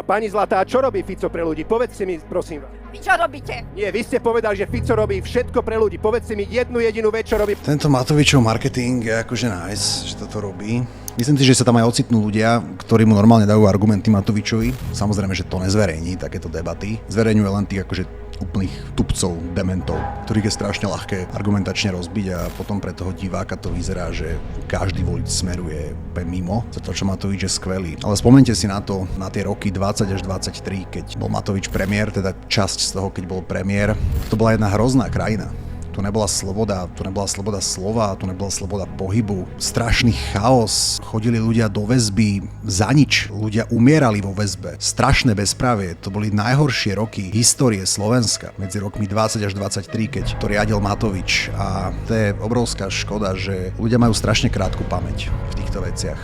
Pani Zlatá, čo robí Fico pre ľudí? Povedzte mi, prosím vás. Vy čo robíte? Nie, vy ste povedali, že Fico robí všetko pre ľudí. Povedzte mi jednu jedinú vec, čo robí. Tento Matovičov marketing je akože nice, že toto robí. Myslím si, že sa tam aj ocitnú ľudia, ktorí mu normálne dajú argumenty Matovičovi. Samozrejme, že to nezverejní, takéto debaty. Zverejňuje len tých akože úplných tupcov, dementov, ktorých je strašne ľahké argumentačne rozbiť a potom pre toho diváka to vyzerá, že každý volič Smeru je úplne mimo. Za to, čo Matovič je skvelý. Ale spomente si na to, na tie roky 20 až 23, keď bol Matovič premiér, teda časť z toho, keď bol premiér. To bola jedna hrozná krajina. Tu nebola sloboda slova, tu nebola sloboda pohybu. Strašný chaos, chodili ľudia do väzby za nič, ľudia umierali vo väzbe. Strašné bezprávie, to boli najhoršie roky histórie Slovenska medzi rokmi 20 až 23, keď to riadil Matovič. A to je obrovská škoda, že ľudia majú strašne krátku pamäť v týchto veciach.